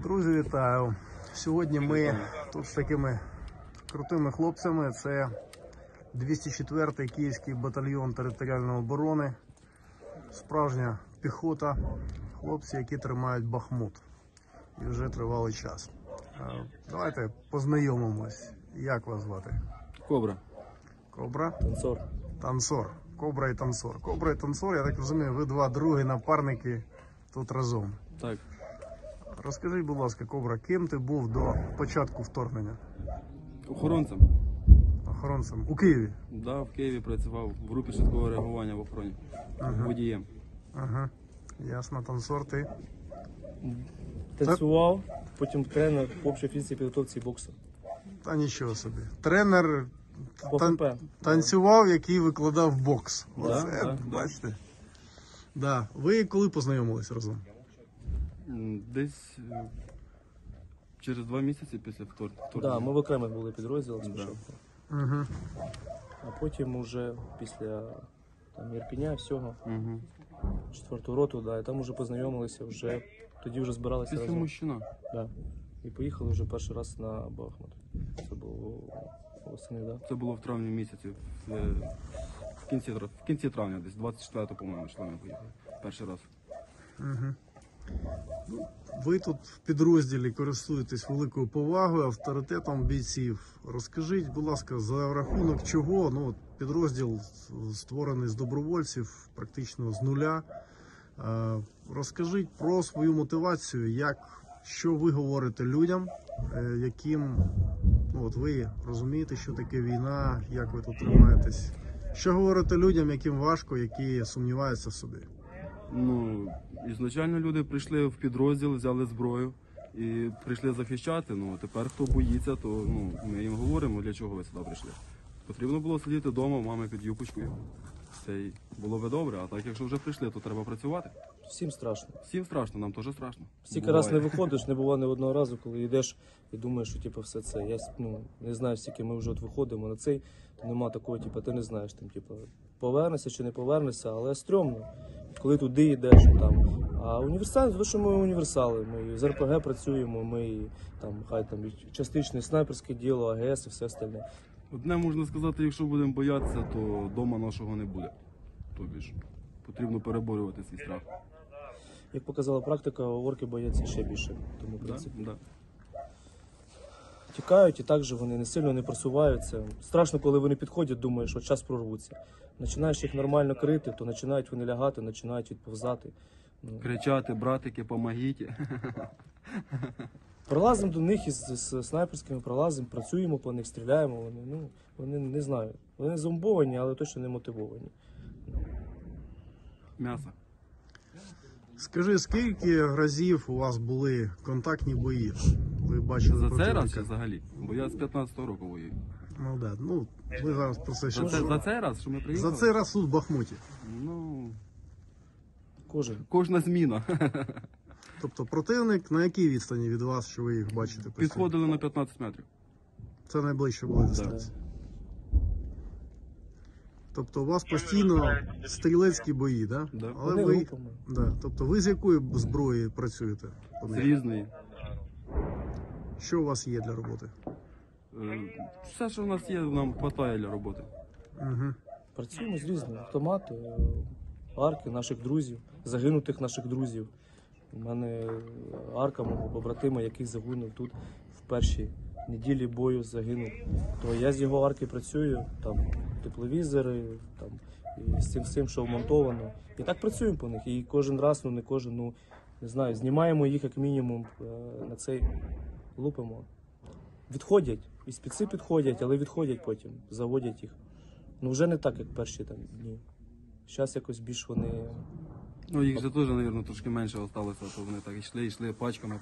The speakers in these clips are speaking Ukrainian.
Друзі, вітаю! Сьогодні ми тут з такими крутими хлопцями. Це 204-й Київський батальйон територіальної оборони. Справжня піхота. Хлопці, які тримають Бахмут. І вже тривалий час. Давайте познайомимось. Як вас звати? Кобра. Кобра? Танцор. Танцор. Кобра і танцор. Кобра і танцор, я так розумію, ви два другі напарники тут разом. Так. Розкажіть, будь ласка, Кобра, ким ти був до початку вторгнення? Охоронцем. Охоронцем у Києві? Да, в Києві працював в групі швидкого реагування в охороні. Водієм. Ага. Ясно, танцор ти. Танцював, потім тренер по общій фізичній підготовці і боксу. Та нічого собі. Тренер По ФП. танцював, який викладав бокс. Да, Оце, да, бачите? Да. Ви коли познайомились разом? Десь через 2 місяці після вторгнення. Да, ми в окремих були підрозділах спочатку. Угу. А потім уже після там, Ірпеня, всього, Угу. 4-ту роту, да, і там вже познайомилися, вже тоді вже збиралися Після разом. мужчина. Да. І поїхали вже перший раз на Бахмут. Це було восени, да? Це було в травні місяці. В кінці травня, десь 24-го, по-моєму, числа ми поїхали. Перший раз. Угу. Ви тут в підрозділі користуєтесь великою повагою, авторитетом бійців. Розкажіть, будь ласка, за рахунок чого, ну, підрозділ створений з добровольців, практично з нуля. Розкажіть про свою мотивацію, що ви говорите людям, яким, ну, от ви розумієте, що таке війна, як ви тут тримаєтесь. Що говорите людям, яким важко, які сумніваються в собі? Ну, ізначально люди прийшли в підрозділ, взяли зброю і прийшли захищати. Ну, тепер хто боїться, то ми їм говоримо, для чого ви сюди прийшли. Потрібно було сидіти вдома, мами під юбочкою. Це й було би добре, а так якщо вже прийшли, то треба працювати. Всім страшно. Всім страшно, нам теж страшно. Стільки раз не виходиш, не було ні одного разу, коли йдеш і думаєш, що типу, все це. Я не знаю, скільки ми вже от виходимо на цей, то нема такого, типу, ти не знаєш, там, типу, повернешся чи не повернешся, але стрьомно. Коли туди йдеш, там. А універсал, тому що ми універсали, ми з РПГ працюємо, ми там, хай там і частичне снайперське діло, АГС і все остальне. Одне можна сказати, якщо будемо боятися, то дома нашого не буде. Тобі ж потрібно переборювати свій страх. Як показала практика, орки бояться ще більше. Тому, в принципі, Да? тікають і так же вони не сильно не просуваються. Страшно, коли вони підходять, думаєш, що час прорвуться. Починаєш їх нормально крити, то починають вони лягати, починають відповзати. Кричати, братики, помогіть. Пролазимо до них із снайперськими, пролазимо, працюємо по них, стріляємо. Вони не знаю. Вони зомбовані, але точно не мотивовані. М'ясо. Скажи, скільки разів у вас були контактні бої? Ви бачили За цей раз противника? чи взагалі? Бо я з 15-го року воюю. Ну, да. Ну, ви зараз про це ще... За цей раз, що ми приїхали? За цей раз тут в Бахмуті. Ну, Кожен. кожна зміна. Тобто противник на якій відстані від вас, що ви їх бачите постійно? Підходили на 15 метрів. Це найближче була дистанція. Тобто у вас постійно стрілецькі бої, да? Да. Але Вони ви... групами. Да. Тобто ви з якої зброї працюєте? З різної. Що у вас є для роботи? Все, що в нас є, нам вистачає для роботи. Угу. Працюємо з різними. Автомати, арки наших друзів, загинутих наших друзів. У мене арка мого побратима, який загинув тут в першій неділі бою, загинув. То я з його арки працюю, там тепловізори, там, і з цим всім, що вмонтовано. І так працюємо по них. І кожен раз, не кожен, не знаю, знімаємо їх як мінімум на цей, лупимо. Відходять, і спеці підходять, але відходять потім, заводять їх. Вже не так, як перші там дні. Зараз якось більш вони... Ну, їх же теж, мабуть, трошки менше залишилося, то вони так йшли пачками.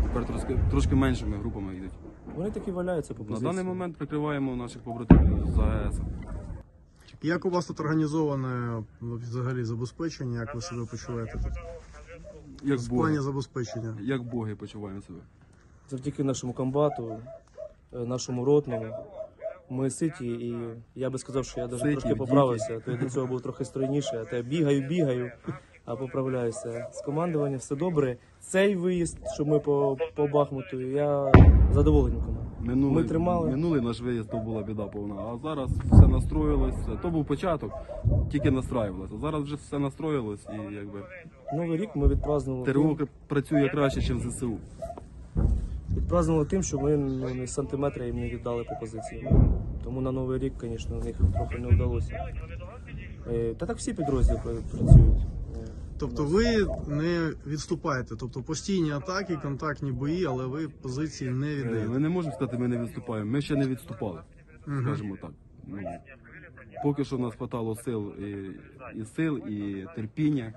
Тепер трошки меншими групами йдуть. Вони таки валяються по На позиції. даний момент прикриваємо наших побратимів з АЕС. Як у вас тут організоване взагалі забезпечення? Як ви себе почуваєте тут? Як В плані боги. забезпечення. Як боги почуваємо себе. Завдяки нашому комбату, нашому ротному, ми ситі, і я би сказав, що я навіть Ситі, трошки в поправився, то я до цього був трохи стройніший, а то я бігаю, поправляюся. З командуванням все добре. Цей виїзд, що ми по Бахмуту, я задоволений командою. Ми тримали. Минулий наш виїзд, то була біда повна, а зараз все настроїлось. То був початок, тільки настраювалося. Зараз вже все настроїлось і якби Новий рік ми відпразнували. ТРО працює краще, ніж ЗСУ. Відпразнували тим, що ми ні сантиметра їм не віддали по позиції. Тому на Новий рік, звісно, у них трохи не вдалося. Та так всі підрозділи працюють. Тобто ви не відступаєте, тобто постійні атаки, контактні бої, але ви позиції не віддаєте. Ми не можемо сказати, ми не відступаємо. Ми ще не відступали, скажімо так. Ну, поки що в нас хватало сил і терпіння,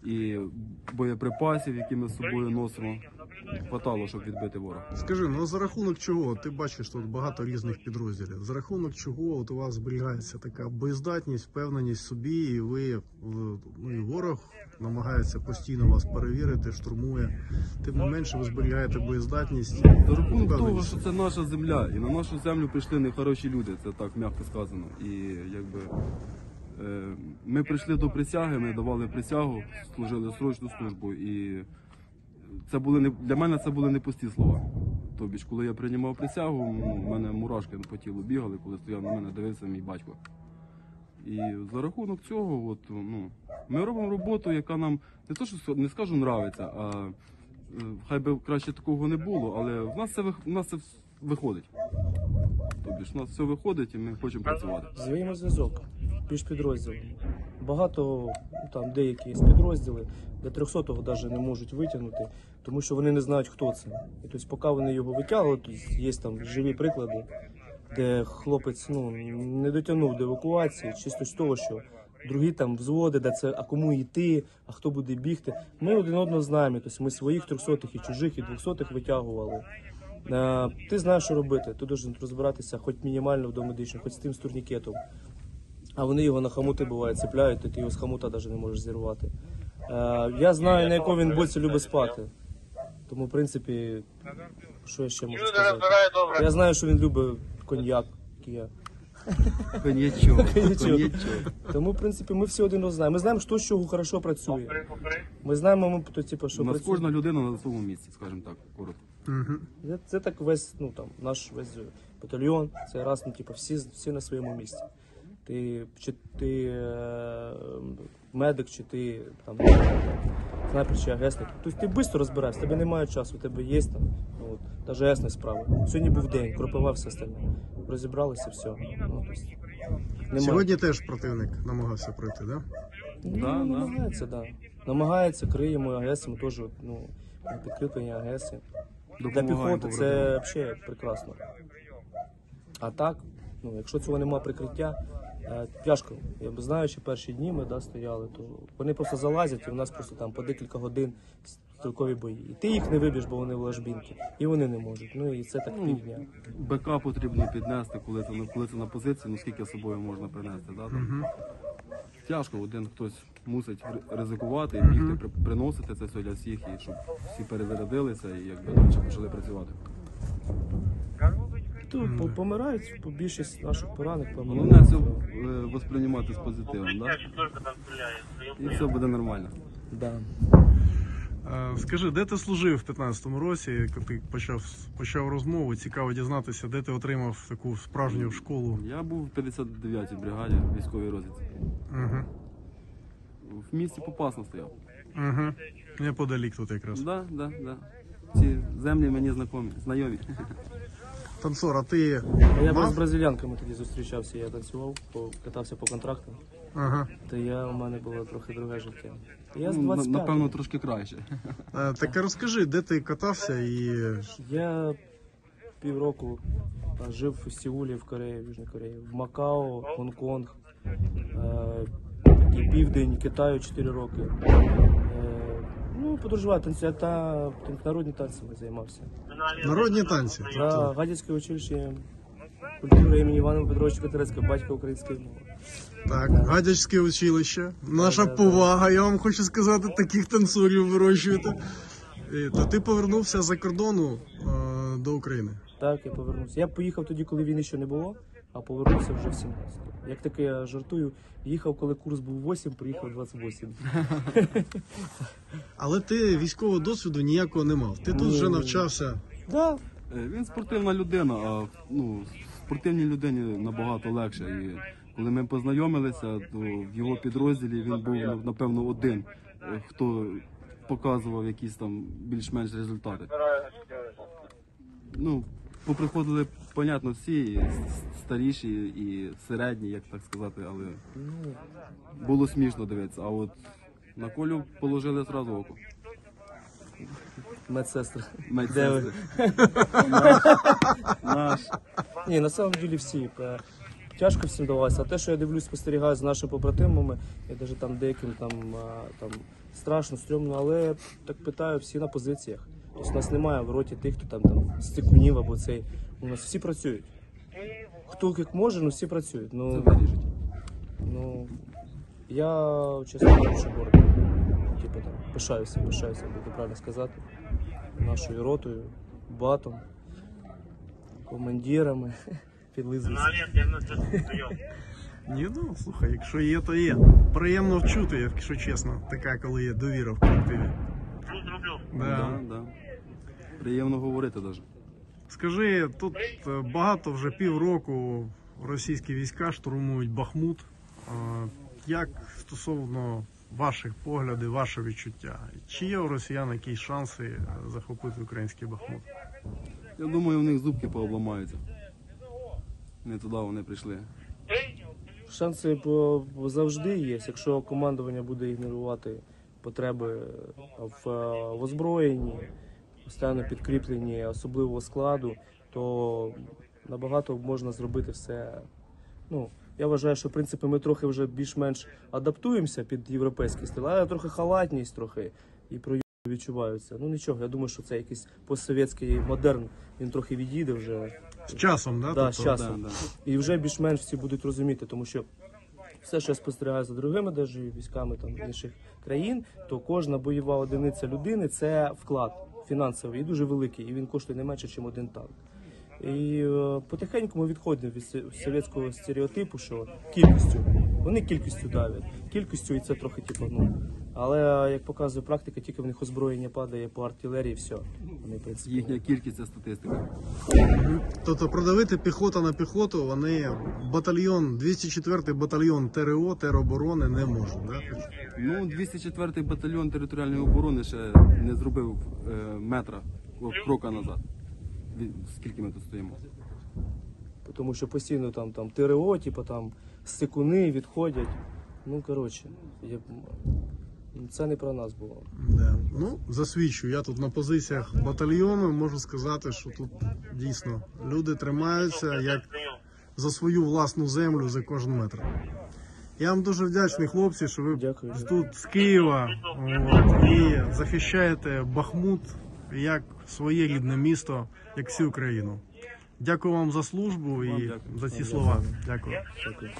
і боєприпасів, які ми з собою носимо. Хватало, щоб відбити ворога. Скажи, ну за рахунок чого? Ти бачиш тут багато різних підрозділів. За рахунок чого от у вас зберігається така боєздатність, впевненість в собі, і ви, ну і ворог намагається постійно вас перевірити, штурмує. Тим не менше ви зберігаєте боєздатність. За рахунок того, що це наша земля, і на нашу землю прийшли нехороші люди, це так м'яко сказано. І якби ми прийшли до присяги, ми давали присягу, служили срочну службу, і це були для мене це були не пусті слова. Тобі ж, коли я приймав присягу, у мене мурашки по тілу бігали, коли стояв на мене, дивився мій батько. І за рахунок цього, от, ну, ми робимо роботу, яка нам не то, що не скажу нравиться, а хай би краще такого не було, але в нас це виходить. Тобі ж, в нас все виходить і ми хочемо працювати. Взаємозв'язок між підрозділами. Багато, там деякі з підрозділи, де 300-го навіть не можуть витягнути, тому що вони не знають, хто це. І, тобто, поки вони його витягують, є там живі приклади, де хлопець не дотягнув до евакуації, чисто з того, що другі там взводи, де це, а кому йти, а хто буде бігти. Ми один одного знаємо, тобто ми своїх 300-х і чужих, і 200-х витягували. Ти знаєш, що робити, ти должен розбиратися хоч мінімально в домедичному, хоч з тим з турнікетом. А вони його на хомути, буває, цепляють, і ти його з хомута навіть не можеш зірвати. Я знаю, на якому він боці любить спати. Тому, в принципі, що я ще можу сказати? Я знаю, що він любить коньяк, як і я. Коньячок. Тому, в принципі, ми всі один одного знаємо. Ми знаємо, хто з чого хорошо працює. Ми знаємо, що У нас працює. кожна людина на своєму місці, скажімо так, коротко. Це так весь, наш весь батальйон, це раз, всі на своєму місці. Чи ти медик, чи ти там снайпер, чи агесник. Тобто ти швидко розбираєшся, тебе немає часу, у тебе є там, навіть ясні справи. Сьогодні був день, кропива, все остальне. Розібралися, все. Сьогодні теж противник намагався пройти, так? Намагається, так. Намагається, криємо, агесами теж, підкріплення аГСи. Для піхоти це взагалі прекрасно. А так, якщо цього немає прикриття, тяжко. Я б знаю, що перші дні ми стояли, то вони просто залазять і в нас просто там по декілька годин стрілкові бої. І ти їх не виб'єш, бо вони в ложбінки, і вони не можуть. І це так півдня. БК потрібно піднести, коли це на позиції, скільки собою можна принести. Да? Тяжко, один хтось мусить ризикувати, і бігти, приносити це все для всіх, і щоб всі перезарядилися і якби далі почали працювати. Тут помирають, більшість наших поранених помирають. Головне це восприймати з позитивом, да? І все буде нормально. Да. Скажи, де ти служив в 15-му році, коли ти почав розмову? Цікаво дізнатися, де ти отримав таку справжню школу? Я був в 59-й бригаді військовій розвідці. В місті Попасна стояв. Неподалік тут якраз. Да. Ці землі мені знайомі. Танцор, а ти Я з бразилянками тоді зустрічався, я танцював, катався по контрактам. То у мене було трохи друге життя. Я з 25. Напевно, трошки краще. Так розкажи, де ти катався і... Я півроку жив в Сеулі, в Кореї, в Южній Кореї, в Макао, Гонконг, і південь, Китаю 4 роки. Подорожував, народні танці займався. Народні танці? Так, Гадяцьке училище культури імені Івана Петровича Котляревського, батька української мови. Так, Гадяцьке училище. Наша повага, я вам хочу сказати, таких танцорів вирощуєте. То ти повернувся за кордону до України? Так, я повернувся. Я поїхав тоді, коли війни ще не було. а повернувся вже в 17-му. Як таке я жартую, їхав, коли курс був 8, приїхав 28. Але ти військового досвіду ніякого не мав. Ти тут вже навчався. Да. Він спортивна людина, а спортивній людині набагато легше. І коли ми познайомилися, то в його підрозділі він був, напевно, один, хто показував якісь там більш-менш результати. Поприходили, понятно, всі, і старіші, і середні, як так сказати, але було смішно дивитися. А от на Колю положили одразу око. Медсестра. Медсестри. Наш. Ні, на самом деле всі. Тяжко всім давалося. А те, що я дивлюсь, спостерігаю з нашими побратимами, я навіть там деяким там страшно, стрьомно, але так питаю, всі на позиціях. Тобто у нас немає в роті тих, хто там стикунів або цей. У нас всі працюють. Хто як може, всі працюють. Це вирішить. Я, чесно кажучи, гордий. Пишаюся, буде правильно сказати, нашою ротою, батом, командирами, підлизуюся. Ні, слухай, якщо є, то є. Приємно вчути, якщо чесно, така, коли є довіра в колективі. Да. Приємно говорити навіть. Скажи, тут багато, вже півроку російські війська штурмують Бахмут. Як стосовно ваших поглядів, ваше відчуття? Чи є у росіян якісь шанси захопити український Бахмут? Я думаю, у них зубки пообламаються. Не туди вони прийшли. Шанси завжди є, якщо командування буде ігнорувати потреби в озброєнні, постійно підкріпленні особливого складу, то набагато можна зробити все. Я вважаю, що в принципі ми трохи вже більш-менш адаптуємося під європейський стиль, але трохи халатність і прояви відчуваються. Нічого, я думаю, що це якийсь постсовєтський модерн, він трохи відійде вже. З часом, да? Да, з часом. Да. І вже більш-менш всі будуть розуміти, тому що все, що я спостерігаю за другими військами інших країн, то кожна бойова одиниця людини – це вклад фінансовий і дуже великий, і він коштує не менше, ніж один танк. І потихеньку ми відходимо від совєтського стереотипу, що вони кількістю давлять, кількістю і це трохи але, як показує практика, тільки в них озброєння падає по артилерії, все. Вони, в принципі, Їхня кількість – це статистика. Тобто продавити піхота на піхоту, вони 204-й батальйон ТРО, тероборони не можуть, да? 204-й батальйон територіальної оборони ще не зробив метра, крока назад. Скільки ми тут стоїмо? Тому що постійно там ТРО, стикуни відходять. Це не про нас було. Да. Засвідчую, я тут на позиціях батальйону, можу сказати, що тут дійсно люди тримаються як за свою власну землю за кожен метр. Я вам дуже вдячний, хлопці, що ви Дякую. тут з Києва і захищаєте Бахмут як своє рідне місто, як всю Україну. Дякую вам за службу і дякую. за ці слова. Дякую. Дякую.